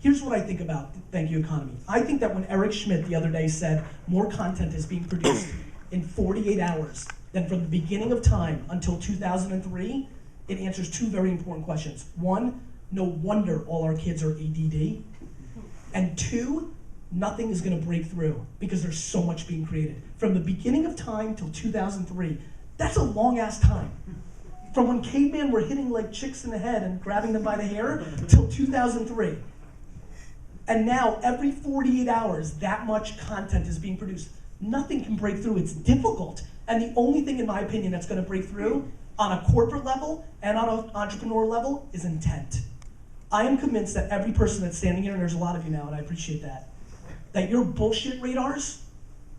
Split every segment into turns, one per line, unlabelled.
Here's what I think about the thank you economy. I think that when Eric Schmidt the other day said more content is being produced in 48 hours than from the beginning of time until 2003, it answers two very important questions. One, no wonder all our kids are ADD. And two, nothing is gonna break through because there's so much being created. From the beginning of time till 2003, that's a long ass time. From when cavemen were hitting like chicks in the head and grabbing them by the hair till 2003. And now every 48 hours, that much content is being produced. Nothing can break through, it's difficult. And the only thing in my opinion that's gonna break through on a corporate level and on an entrepreneur level is intent. I am convinced that every person that's standing here, and there's a lot of you now and I appreciate that your bullshit radars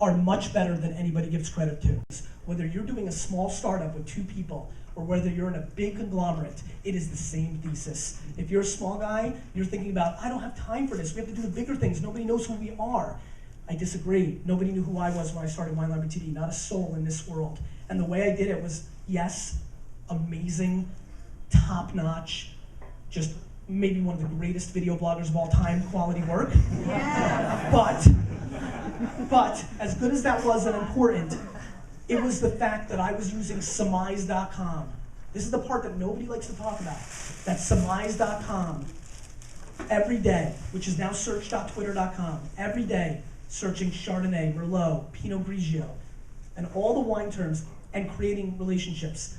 are much better than anybody gives credit to. Whether you're doing a small startup with 2 people or whether you're in a big conglomerate, it is the same thesis. If you're a small guy, you're thinking about, I don't have time for this. We have to do the bigger things. Nobody knows who we are. I disagree. Nobody knew who I was when I started Wine Library TV, not a soul in this world. And the way I did it was, yes, amazing, top-notch, just maybe one of the greatest video bloggers of all time, quality work. Yeah. But as good as that was and important, it was the fact that I was using surmise.com. This is the part that nobody likes to talk about. That's surmise.com. Every day, which is now search.twitter.com. Every day, searching Chardonnay, Merlot, Pinot Grigio, and all the wine terms, and creating relationships.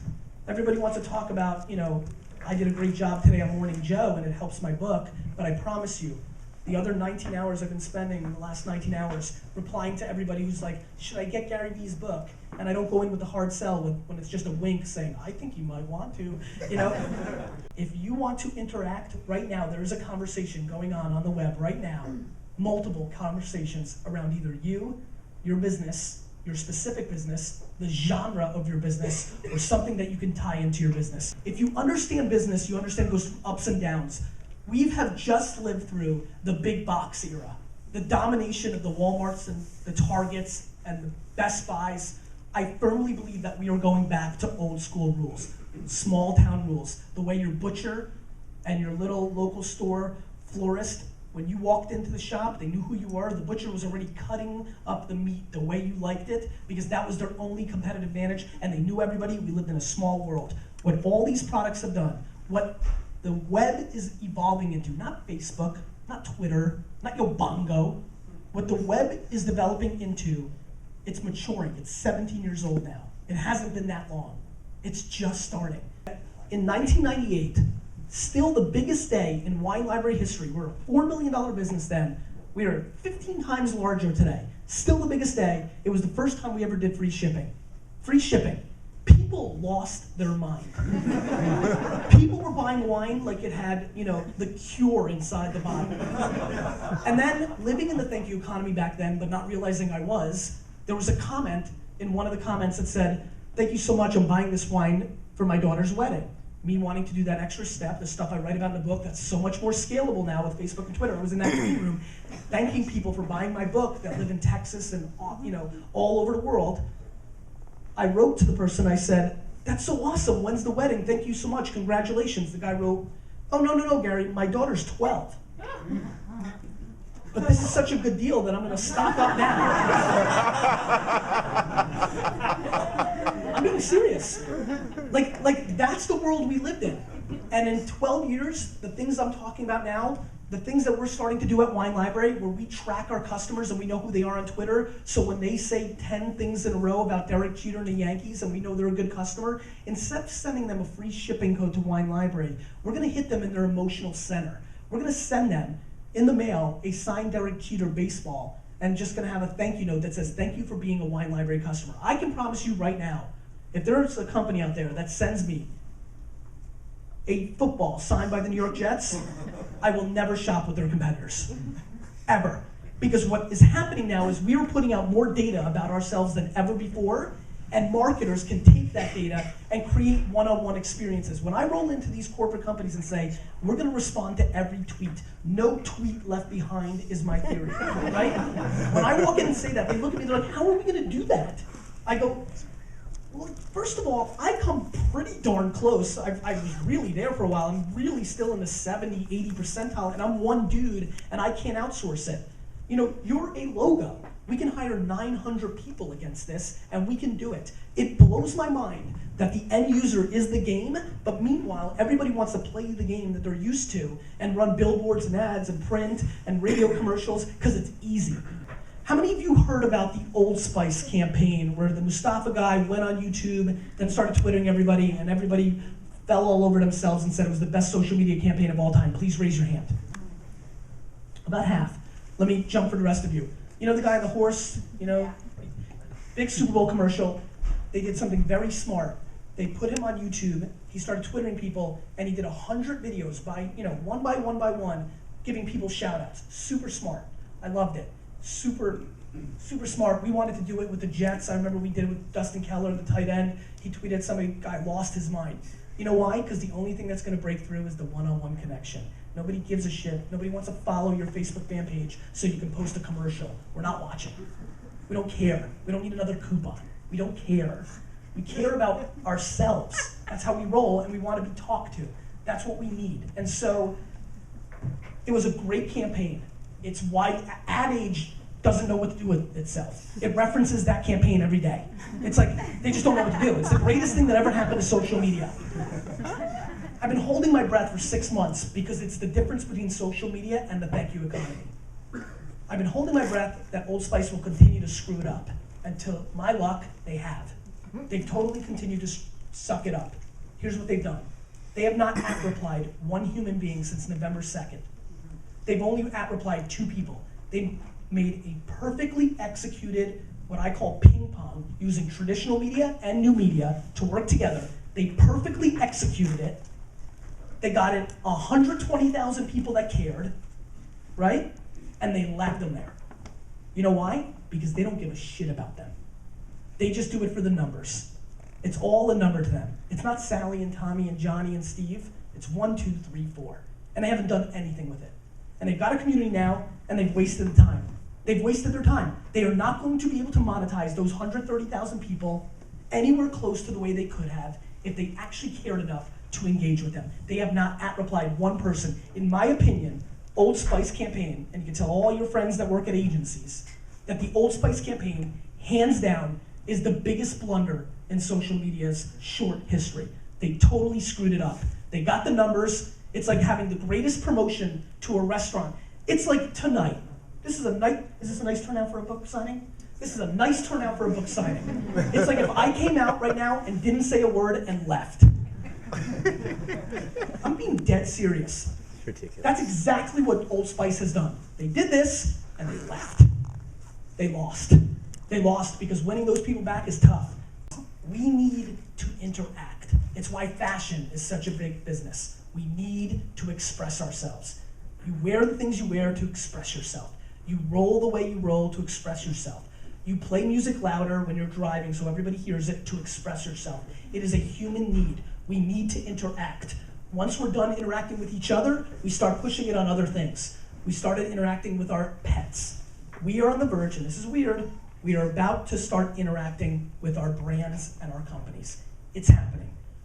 Everybody wants to talk about, I did a great job today on Morning Joe, and it helps my book, but I promise you, the other 19 hours I've been spending in the last 19 hours replying to everybody who's like, should I get Gary Vee's book? And I don't go in with the hard sell when it's just a wink saying, I think you might want to, If you want to interact right now, there is a conversation going on the web right now, multiple conversations around either you, your business, your specific business, the genre of your business, or something that you can tie into your business. If you understand business, you understand it goes through ups and downs. We have just lived through the big box era, the domination of the Walmarts and the Targets and the Best Buys. I firmly believe that we are going back to old school rules, small town rules. The way your butcher and your little local store florist, when you walked into the shop, they knew who you were. The butcher was already cutting up the meat the way you liked it because that was their only competitive advantage, and they knew everybody. We lived in a small world. What all these products have done, what the web is evolving into, not Facebook, not Twitter, not Yobongo. What the web is developing into, it's maturing. It's 17 years old now. It hasn't been that long. It's just starting. In 1998, still the biggest day in wine library history. We're a $4 million business then. We are 15 times larger today. Still the biggest day. It was the first time we ever did free shipping. Free shipping. People lost their mind. People were buying wine like it had, the cure inside the bottle. And then, living in the thank you economy back then, but not realizing I was, there was a comment in one of the comments that said, thank you so much, I'm buying this wine for my daughter's wedding. Me wanting to do that extra step, the stuff I write about in the book that's so much more scalable now with Facebook and Twitter. I was in that green room thanking people for buying my book that live in Texas and all over the world. I wrote to the person, I said, that's so awesome, when's the wedding? Thank you so much, congratulations. The guy wrote, oh, no, Gary, my daughter's 12. But this is such a good deal that I'm gonna stock up now. I'm being serious. Like that's the world we lived in. And in 12 years, the things I'm talking about now, the things that we're starting to do at Wine Library, where we track our customers and we know who they are on Twitter, so when they say 10 things in a row about Derek Jeter and the Yankees and we know they're a good customer, instead of sending them a free shipping code to Wine Library, we're gonna hit them in their emotional center. We're gonna send them in the mail a signed Derek Jeter baseball and just gonna have a thank you note that says, thank you for being a Wine Library customer. I can promise you right now, if there's a company out there that sends me a football signed by the New York Jets, I will never shop with their competitors, ever. Because what is happening now is we are putting out more data about ourselves than ever before, and marketers can take that data and create one-on-one experiences. When I roll into these corporate companies and say, we're gonna respond to every tweet, no tweet left behind is my theory, right? When I walk in and say that, they look at me, they're like, how are we gonna do that? I go, Well, first of all, I come pretty darn close. I was really there for a while. I'm really still in the 70, 80 percentile, and I'm one dude, and I can't outsource it. You know, you're a logo. We can hire 900 people against this, and we can do it. It blows my mind that the end user is the game, but meanwhile, everybody wants to play the game that they're used to and run billboards and ads and print and radio commercials because it's easy. How many of you heard about the Old Spice campaign where the Mustafa guy went on YouTube, then started twittering everybody, and everybody fell all over themselves and said it was the best social media campaign of all time? Please raise your hand. About half. Let me jump for the rest of you. You know the guy on the horse, you know, big Super Bowl commercial. They did something very smart. They put him on YouTube, he started twittering people, and he did 100 videos by, you know, one by one, giving people shout outs. Super smart. I loved it. Super smart. We wanted to do it with the Jets. I remember we did it with Dustin Keller, the tight end. He tweeted somebody, guy lost his mind. You know why? Because the only thing that's going to break through is the one-on-one connection. Nobody gives a shit. Nobody wants to follow your Facebook fan page so you can post a commercial. We're not watching. We don't care. We don't need another coupon. We don't care. We care about ourselves. That's how we roll, and we want to be talked to. That's what we need. And so it was a great campaign. It's why Ad Age doesn't know what to do with itself. It references that campaign every day. It's like, they just don't know what to do. It's the greatest thing that ever happened to social media. I've been holding my breath for 6 months because it's the difference between social media and the thank you economy. I've been holding my breath that Old Spice will continue to screw it up until, my luck, they have. They've totally continued to suck it up. Here's what they've done. They have not @replied one human being since November 2nd. They've only @replied 2 people. They made a perfectly executed, what I call ping pong, using traditional media and new media to work together. They perfectly executed it. They got it 120,000 people that cared, right? And they left them there. You know why? Because they don't give a shit about them. They just do it for the numbers. It's all a number to them. It's not Sally and Tommy and Johnny and Steve. It's 1, 2, 3, 4. And they haven't done anything with it. And they've got a community now, and they've wasted the time. They've wasted their time. They are not going to be able to monetize those 130,000 people anywhere close to the way they could have if they actually cared enough to engage with them. They have not @replied one person. In my opinion, Old Spice campaign, and you can tell all your friends that work at agencies, that the Old Spice campaign, hands down, is the biggest blunder in social media's short history. They totally screwed it up. They got the numbers. It's like having the greatest promotion to a restaurant. It's like tonight. Is this a nice turnout for a book signing? This is a nice turnout for a book signing. It's like if I came out right now and didn't say a word and left. I'm being dead serious.
Ridiculous.
That's exactly what Old Spice has done. They did this and they left. They lost. They lost because winning those people back is tough. We need to interact. It's why fashion is such a big business. We need to express ourselves. You wear the things you wear to express yourself. You roll the way you roll to express yourself. You play music louder when you're driving so everybody hears it to express yourself. It is a human need. We need to interact. Once we're done interacting with each other, we start pushing it on other things. We started interacting with our pets. We are on the verge, and this is weird, we are about to start interacting with our brands and our companies. It's happening.